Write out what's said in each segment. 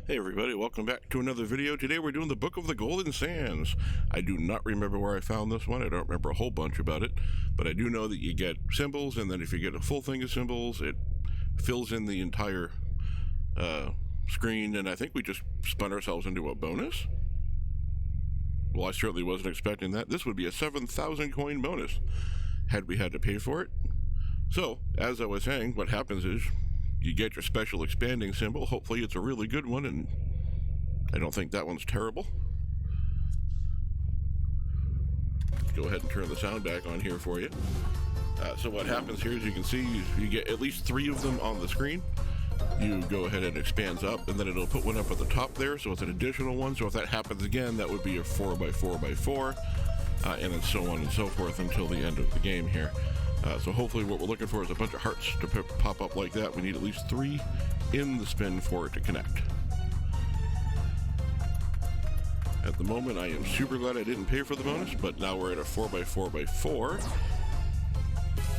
Hey everybody, welcome back to another video. Today we're doing the Book of the Golden Sands. I do not remember where I found this one. I don't remember a whole bunch about it, but I do know that you get symbols, and then if you get a full thing of symbols, it fills in the entire screen, and I think we just spun ourselves into a bonus. Well, I certainly wasn't expecting that. This would be a 7,000 coin bonus had we had to pay for it. So, as I was saying, what happens is you get your special expanding symbol. Hopefully it's a really good one, and I don't think that one's terrible. Let's go ahead and turn the sound back on here for you. So what happens here is you can see you get at least 3 of them on the screen. You go ahead and it expands up, and then it'll put one up at the top there, so it's an additional one. So if that happens again, that would be a 4x4x4, and then so on and so forth until the end of the game here. So hopefully what we're looking for is a bunch of hearts to pop up like that. We need at least 3 in the spin for it to connect. At the moment, I am super glad I didn't pay for the bonus, but now we're at a 4x4x4,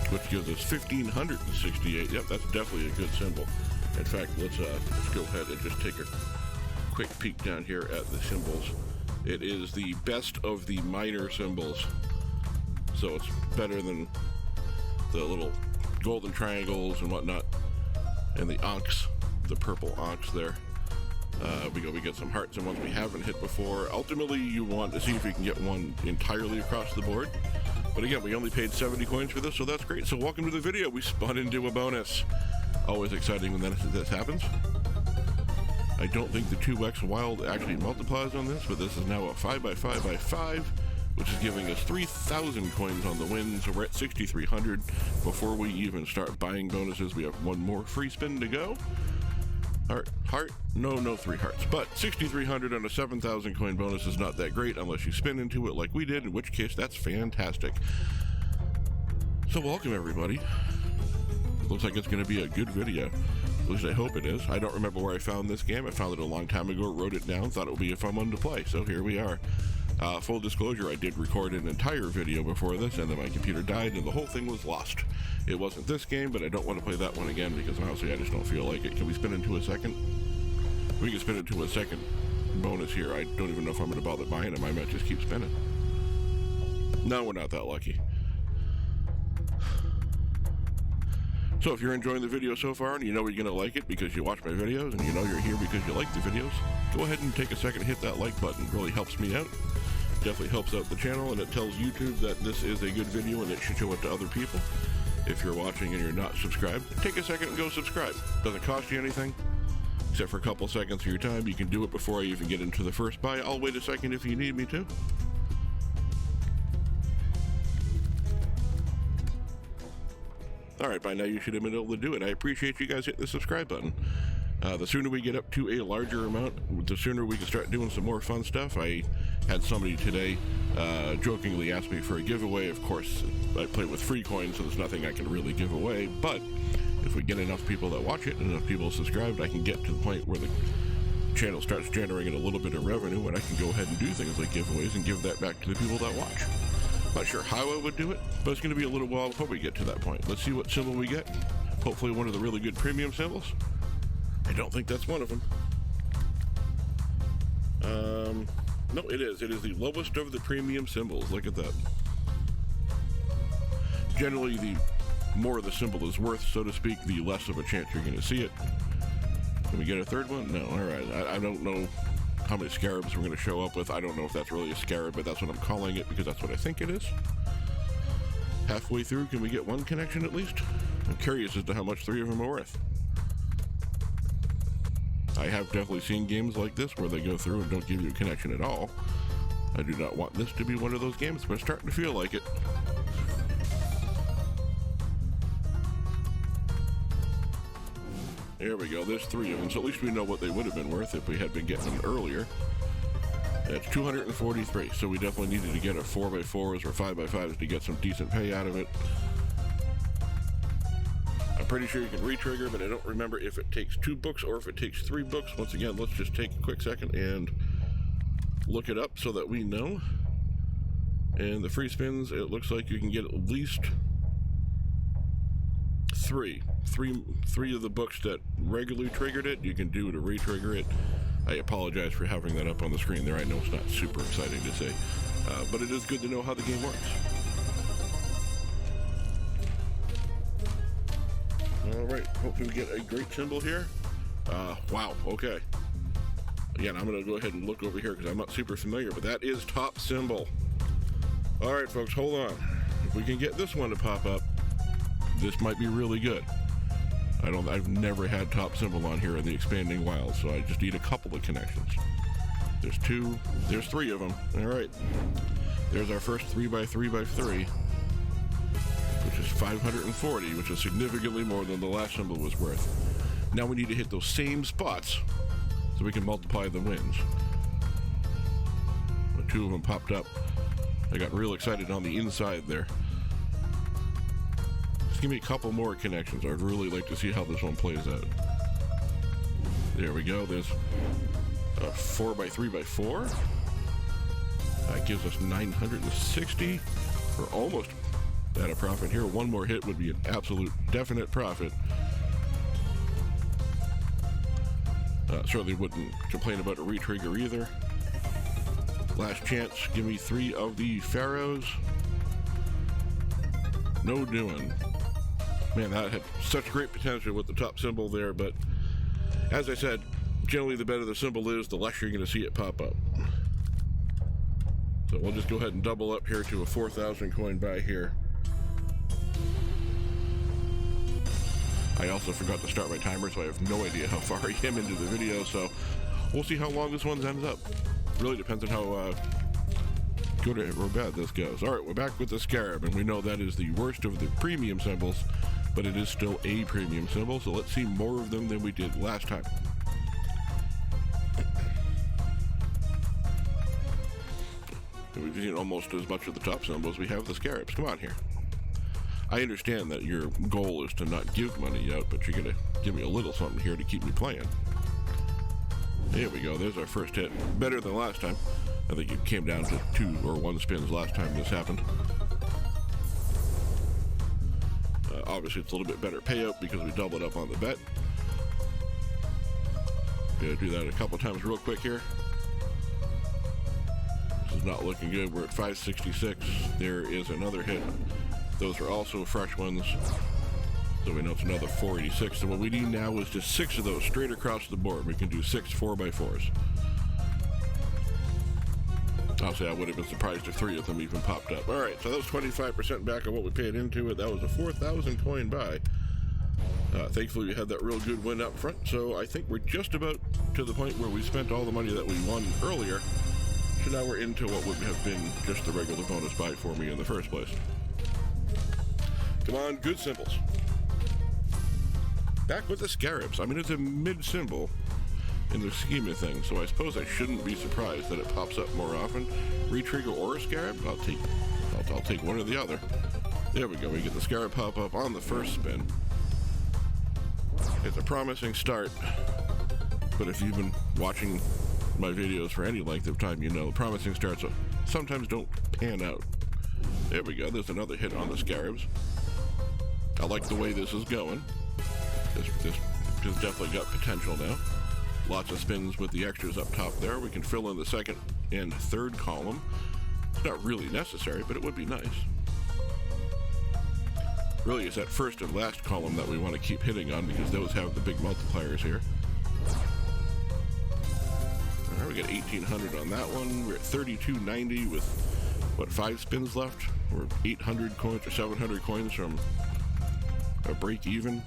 which gives us 1,568. Yep, that's definitely a good symbol. In fact, let's go ahead and just take a quick peek down here at the symbols. It is the best of the minor symbols, so it's better than the little golden triangles and whatnot, and the onks, the purple onks there. We get some hearts and ones we haven't hit before. Ultimately, you want to see if you can get one entirely across the board. But again, we only paid 70 coins for this, so that's great. So welcome to the video. We spun into a bonus. Always exciting when this happens. I don't think the 2x wild actually multiplies on this, but this is now a 5x5x5. Which is giving us 3,000 coins on the win, so we're at 6,300. Before we even start buying bonuses, we have one more free spin to go. Heart? No 3 hearts. But 6,300 on a 7,000 coin bonus is not that great unless you spin into it like we did, in which case that's fantastic. So welcome everybody. Looks like it's going to be a good video. At least I hope it is. I don't remember where I found this game. I found it a long time ago, wrote it down, thought it would be a fun one to play, so here we are. Full disclosure, I did record an entire video before this, and then my computer died, and the whole thing was lost. It wasn't this game, but I don't want to play that one again, because honestly, I just don't feel like it. Can we spin into a second? We can spin into a second bonus here. I don't even know if I'm going to bother buying them. I might just keep spinning. No, we're not that lucky. So if you're enjoying the video so far, and you know you're going to like it because you watch my videos, and you know you're here because you like the videos, go ahead and take a second and hit that like button. It really helps me out. Definitely helps out the channel, and it tells YouTube that this is a good video and it should show it to other people. If you're watching and you're not subscribed, take a second and go subscribe. Doesn't cost you anything, except for a couple seconds of your time. You can do it before I even get into the first buy. I'll wait a second if you need me to. Alright, by now you should have been able to do it. I appreciate you guys hitting the subscribe button. The sooner we get up to a larger amount, the sooner we can start doing some more fun stuff. I had somebody today jokingly ask me for a giveaway. Of course, I play with free coins, so there's nothing I can really give away. But if we get enough people that watch it and enough people subscribed, I can get to the point where the channel starts generating a little bit of revenue, and I can go ahead and do things like giveaways and give that back to the people that watch. Not sure how I would do it, but it's going to be a little while before we get to that point. Let's see what symbol we get. Hopefully one of the really good premium symbols. I don't think that's one of them. No, it is. It is the lowest of the premium symbols. Look at that. Generally, the more the symbol is worth, so to speak, the less of a chance you're going to see it. Can we get a third one? No. All right. I don't know how many scarabs we're going to show up with. I don't know if that's really a scarab, but that's what I'm calling it because that's what I think it is. Halfway through, can we get one connection at least? I'm curious as to how much 3 of them are worth. I have definitely seen games like this where they go through and don't give you a connection at all. I do not want this to be one of those games, but it's starting to feel like it. There we go, there's 3 of them, so at least we know what they would have been worth if we had been getting them earlier. That's 243, so we definitely needed to get a 4x4s or 5x5s to get some decent pay out of it. I'm pretty sure you can re-trigger, but I don't remember if it takes 2 books or if it takes 3 books. Once again, let's just take a quick second and look it up so that we know. And the free spins, it looks like you can get at least 3 of the books that regularly triggered it, you can do to re-trigger it. I apologize for having that up on the screen there. I know it's not super exciting to say, but it is good to know how the game works. All right, hopefully we get a great symbol here. Wow, okay. Again, I'm going to go ahead and look over here because I'm not super familiar, but that is top symbol. All right, folks, hold on. If we can get this one to pop up, this might be really good. I've never had top symbol on here in the Expanding Wilds, so I just need a couple of connections. There's 2, there's 3 of them. All right. There's our first 3x3x3, which is 540, which is significantly more than the last symbol was worth. Now we need to hit those same spots so we can multiply the wins. 2 of them popped up. I got real excited on the inside there. Just give me a couple more connections. I'd really like to see how this one plays out. There we go. There's a 4x3x4. That gives us 960. We're almost at a profit here. One more hit would be an absolute definite profit. Certainly wouldn't complain about a retrigger either. Last chance, give me 3 of the pharaohs. No doing. Man, that had such great potential with the top symbol there, but as I said, generally the better the symbol is, the less you're going to see it pop up. So we'll just go ahead and double up here to a 4,000 coin buy here. I also forgot to start my timer, so I have no idea how far I am into the video, so we'll see how long this one ends up. Really depends on how good or bad this goes. All right, we're back with the scarab, and we know that is the worst of the premium symbols, but it is still a premium symbol, so let's see more of them than we did last time. We've seen almost as much of the top symbol as we have the scarabs. Come on here. I understand that your goal is to not give money out, but you're going to give me a little something here to keep me playing. There we go. There's our first hit. Better than last time. I think it came down to 2 or 1 spins last time this happened. Obviously, it's a little bit better payout because we doubled up on the bet. Gonna do that a couple times real quick here. This is not looking good. We're at 566. There is another hit. Those are also fresh ones. So we know it's another 486. So what we need now is just 6 of those straight across the board. We can do 6 4x4s. Obviously, I would have been surprised if 3 of them even popped up. All right, so that was 25% back on what we paid into it. That was a 4,000 coin buy. Thankfully, we had that real good win up front. So I think we're just about to the point where we spent all the money that we won earlier. So now we're into what would have been just the regular bonus buy for me in the first place. Come on, good symbols. Back with the scarabs. I mean, it's a mid symbol in the scheme of things, so I suppose I shouldn't be surprised that it pops up more often. Retrigger or a scarab? I'll take one or the other. There we go. We get the scarab pop up on the first spin. It's a promising start, but if you've been watching my videos for any length of time, you know promising starts sometimes don't pan out. There we go. There's another hit on the scarabs. I like the way this is going. This has definitely got potential now. Lots of spins with the extras up top there. We can fill in the second and third column. It's not really necessary, but it would be nice. Really, it's that first and last column that we want to keep hitting on because those have the big multipliers here. All right, we got 1,800 on that one. We're at 3,290 with, what, 5 spins left? We're 800 coins or 700 coins from a break even.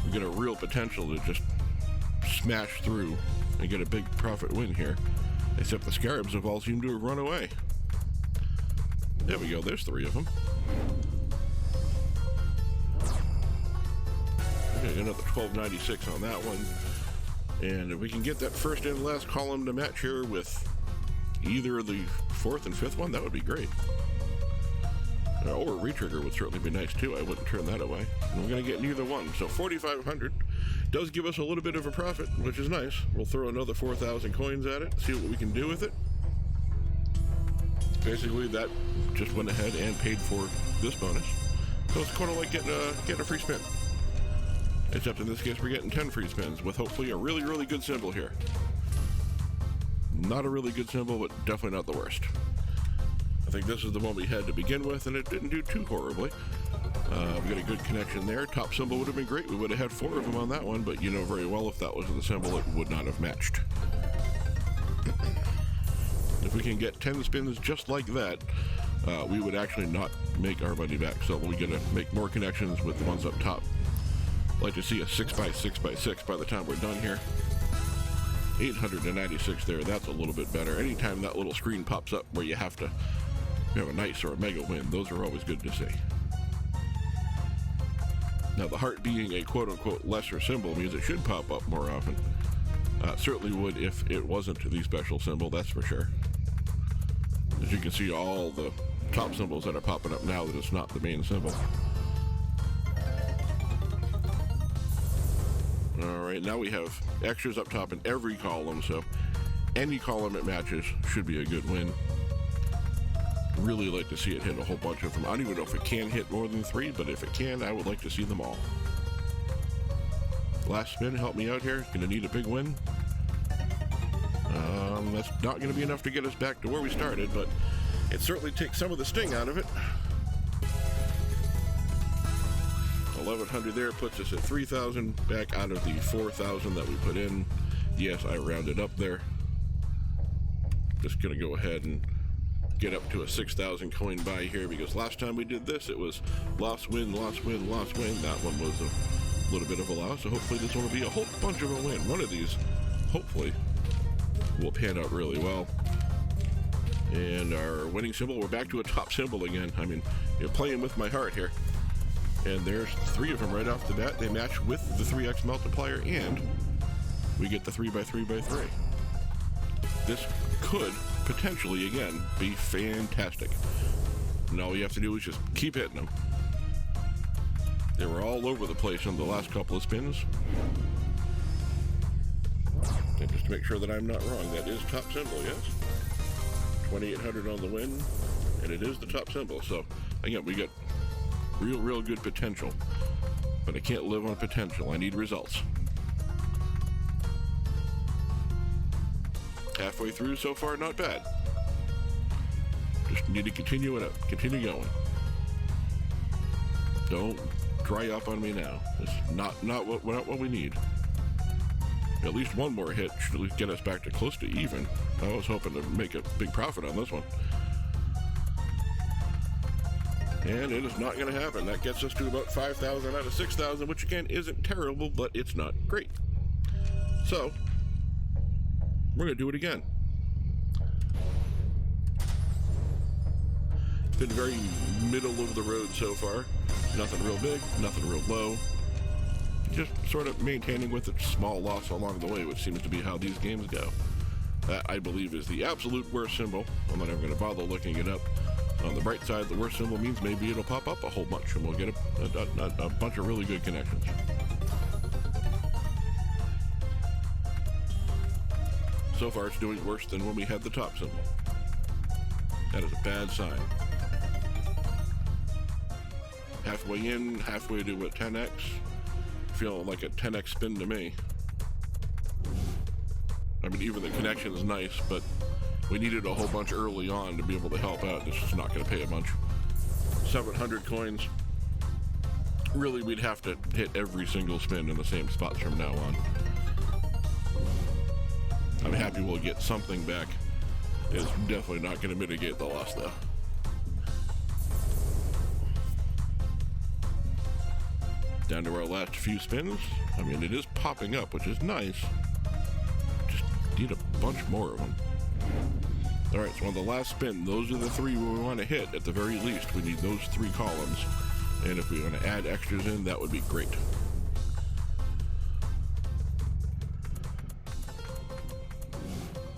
We get a real potential to just smash through and get a big profit win here. Except the scarabs have all seemed to have run away. There we go, there's 3 of them. Okay, another 1296 on that one. And if we can get that first and last column to match here with either the 4th and 5th one, that would be great. Or a retrigger would certainly be nice too. I wouldn't turn that away. And we're going to get neither one. So 4,500 does give us a little bit of a profit, which is nice. We'll throw another 4,000 coins at it, see what we can do with it. Basically, that just went ahead and paid for this bonus. So it's kind of like getting a free spin. Except in this case, we're getting 10 free spins with hopefully a really, really good symbol here. Not a really good symbol, but definitely not the worst. I think this is the one we had to begin with, and it didn't do too horribly. We got a good connection there. Top symbol would have been great. We would have had 4 of them on that one, but you know very well if that was the symbol, it would not have matched. If we can get 10 spins just like that, we would actually not make our money back. So we got to make more connections with the ones up top. I'd like to see a 6x6x6 by the time we're done here. 896 there. That's a little bit better. Anytime that little screen pops up where you have to have a nice or a mega win, those are always good to see. Now, the heart being a quote-unquote lesser symbol means it should pop up more often. Certainly would if it wasn't the special symbol, that's for sure. As you can see, all the top symbols that are popping up now that it's not the main symbol. Alright, now we have extras up top in every column, so any column it matches should be a good win. Really like to see it hit a whole bunch of them. I don't even know if it can hit more than 3, but if it can, I would like to see them all. Last spin, help me out here. Gonna need a big win. That's not gonna be enough to get us back to where we started, but it certainly takes some of the sting out of it. 1100 there puts us at 3,000, back out of the 4,000 that we put in. Yes, I rounded up there. Just gonna go ahead and get up to a 6,000 coin buy here, because last time we did this, it was loss, win, loss, win, loss, win. That one was a little bit of a loss, so hopefully this one will be a whole bunch of a win. One of these, hopefully, will pan out really well. And our winning symbol, we're back to a top symbol again. I mean, you're playing with my heart here. And there's 3 of them right off the bat. They match with the 3x multiplier, and we get the 3x3x3. This could potentially, again, be fantastic. And all you have to do is just keep hitting them. They were all over the place in the last couple of spins. And just to make sure that I'm not wrong, that is top symbol, yes? 2,800 on the win, and it is the top symbol. So, again, we got real good potential. But I can't live on potential. I need results. Halfway through so far, not bad. Just need to continue it up. Continue going. Don't dry up on me now. It's not what we need. At least one more hit should at least get us back to close to even. I was hoping to make a big profit on this one. And it is not going to happen. That gets us to about 5,000 out of 6,000, which again isn't terrible, but it's not great. So, we're going to do it again. It's been very middle of the road so far. Nothing real big, nothing real low. Just sort of maintaining with a small loss along the way, which seems to be how these games go. That, I believe, is the absolute worst symbol. I'm not even going to bother looking it up. On the bright side, the worst symbol means maybe it'll pop up a whole bunch, and we'll get a bunch of really good connections. So far, it's doing worse than when we had the top symbol. That is a bad sign. Halfway in, halfway to what, 10x? Feeling like a 10x spin to me. I mean, even the connection is nice, but we needed a whole bunch early on to be able to help out. This is not going to pay a bunch. 700 coins. Really, we'd have to hit every single spin in the same spots from now on. I'm happy we'll get something back. It's definitely not going to mitigate the loss, though. Down to our last few spins. I mean, it is popping up, which is nice. Just need a bunch more of them. Alright, so on the last spin, those are the 3 we want to hit. At the very least, we need those 3 columns. And if we want to add extras in, that would be great.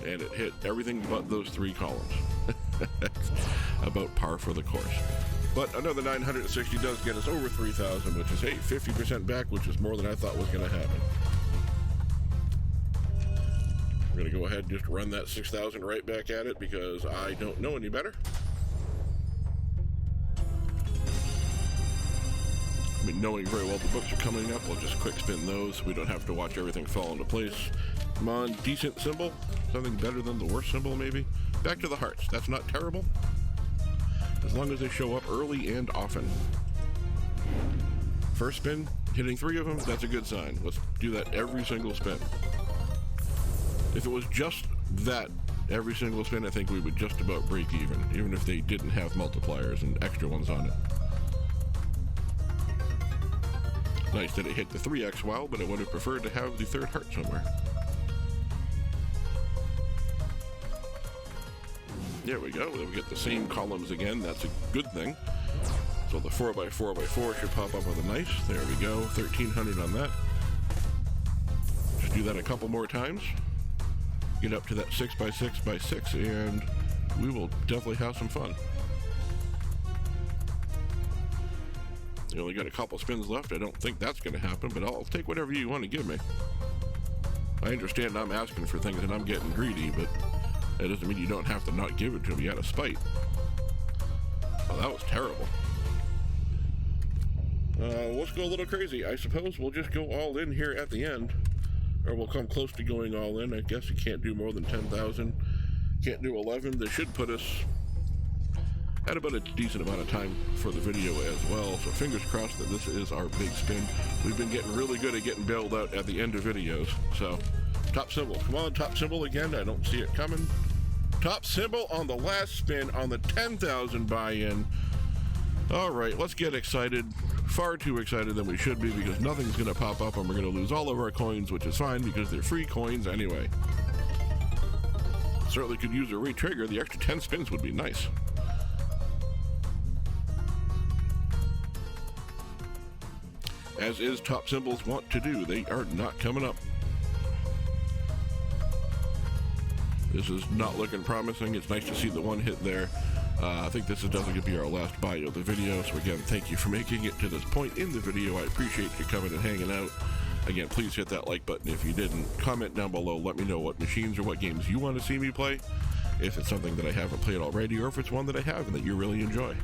And it hit everything but those 3 columns. About par for the course. But another 960 does get us over 3,000, which is, hey, 50% back, which is more than I thought was going to happen. We're going to go ahead and just run that 6,000 right back at it because I don't know any better. I mean, knowing very well the books are coming up, we'll just quick spin those so we don't have to watch everything fall into place. Come on, decent symbol. Something better than the worst symbol, maybe. Back to the hearts. That's not terrible. As long as they show up early and often. First spin, hitting 3 of them, that's a good sign. Let's do that every single spin. If it was just that every single spin, I think we would just about break even if they didn't have multipliers and extra ones on it. Nice that it hit the 3x well, but I would have preferred to have the third heart somewhere. There we go. We get the same columns again. That's a good thing. So the 4x4x4 should pop up with a nice. There we go. 1,300 on that. Just do that a couple more times. Get up to that 6x6x6, and we will definitely have some fun. You only got a couple spins left. I don't think that's going to happen, but I'll take whatever you want to give me. I understand I'm asking for things and I'm getting greedy, but that doesn't mean you don't have to not give it to me out of spite. Oh, that was terrible. Let's go a little crazy. I suppose we'll just go all in here at the end. Or we'll come close to going all in. I guess you can't do more than 10,000. Can't do 11. This should put us at about a decent amount of time for the video as well. So fingers crossed that this is our big spin. We've been getting really good at getting bailed out at the end of videos. So top symbol. Come on, top symbol again. I don't see it coming. Top symbol on the last spin on the 10,000 buy-in. All right, let's get excited. Far too excited than we should be because nothing's going to pop up and we're going to lose all of our coins, which is fine because they're free coins anyway. Certainly could use a re-trigger. The extra 10 spins would be nice. As is top symbols want to do. They are not coming up. This is not looking promising. It's nice to see the one hit there. I think this is definitely going to be our last buy of the video. So again, thank you for making it to this point in the video. I appreciate you coming and hanging out. Again, please hit that like button if you didn't. Comment down below. Let me know what machines or what games you want to see me play. If it's something that I haven't played already or if it's one that I have and that you really enjoy.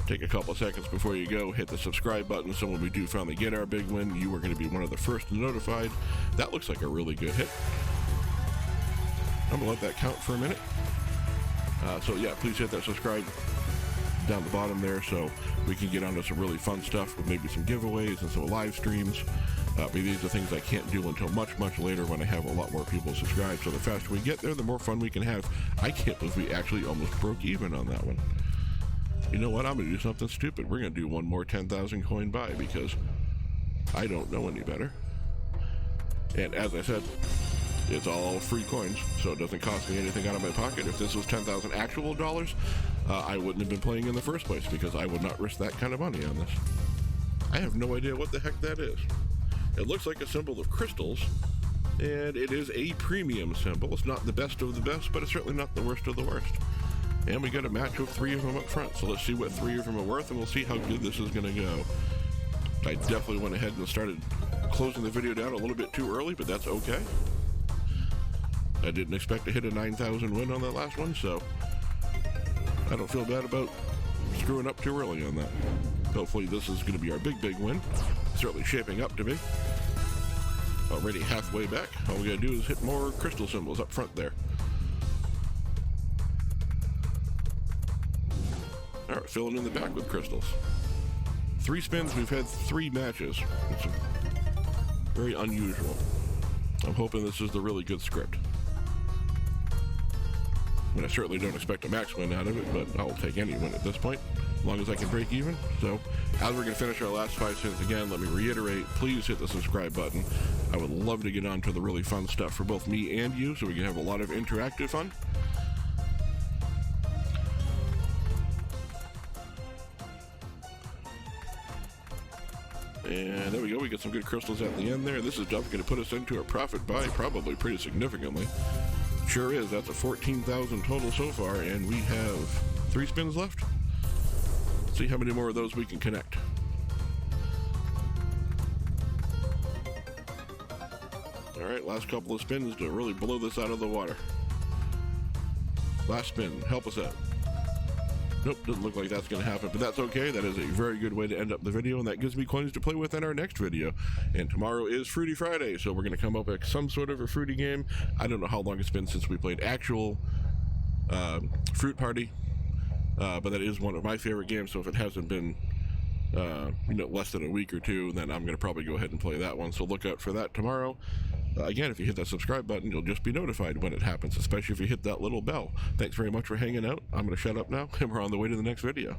Take a couple seconds before you go, hit the subscribe button so when we do finally get our big win, you are going to be one of the first notified. That looks like a really good hit. I'm going to let that count for a minute. So yeah, please hit that subscribe down the bottom there so we can get onto some really fun stuff with maybe some giveaways and some live streams. But these are things I can't do until much, much later when I have a lot more people subscribed. So the faster we get there, the more fun we can have. I can't believe we actually almost broke even on that one. You know what? I'm going to do something stupid. We're going to do one more 10,000 coin buy because I don't know any better. And as I said, it's all free coins, so it doesn't cost me anything out of my pocket. If this was 10,000 actual dollars, I wouldn't have been playing in the first place because I would not risk that kind of money on this. I have no idea what the heck that is. It looks like a symbol of crystals, and it is a premium symbol. It's not the best of the best, but it's certainly not the worst of the worst. And we got a match with 3 of them up front, so let's see what 3 of them are worth, and we'll see how good this is going to go. I definitely went ahead and started closing the video down a little bit too early, but that's okay. I didn't expect to hit a 9,000 win on that last one, so I don't feel bad about screwing up too early on that. Hopefully this is going to be our big win. Certainly shaping up to be. Already halfway back. All we got to do is hit more crystal symbols up front there. All right, filling in the back with crystals. 3 spins, we've had 3 matches. It's very unusual. I'm hoping this is the really good script. I mean, I certainly don't expect a max win out of it, but I'll take any win at this point, as long as I can break even. So, as we're going to finish our last 5 spins again, let me reiterate, please hit the subscribe button. I would love to get on to the really fun stuff for both me and you, so we can have a lot of interactive fun. And there we go, we get some good crystals at the end there. This is definitely going to put us into a profit buy, probably pretty significantly. Sure is, that's a 14,000 total so far, and we have 3 spins left. Let's see how many more of those we can connect. Alright, last couple of spins to really blow this out of the water. Last spin, help us out. Nope, doesn't look like that's going to happen, but that's okay. That is a very good way to end up the video, and that gives me coins to play with in our next video. And tomorrow is Fruity Friday, so we're going to come up with some sort of a fruity game. I don't know how long it's been since we played actual Fruit Party, but that is one of my favorite games, so if it hasn't been less than a week or two, then I'm going to probably go ahead and play that one. So look out for that tomorrow. Again, if you hit that subscribe button, you'll just be notified when it happens, especially if you hit that little bell. Thanks very much for hanging out. I'm going to shut up now, and we're on the way to the next video.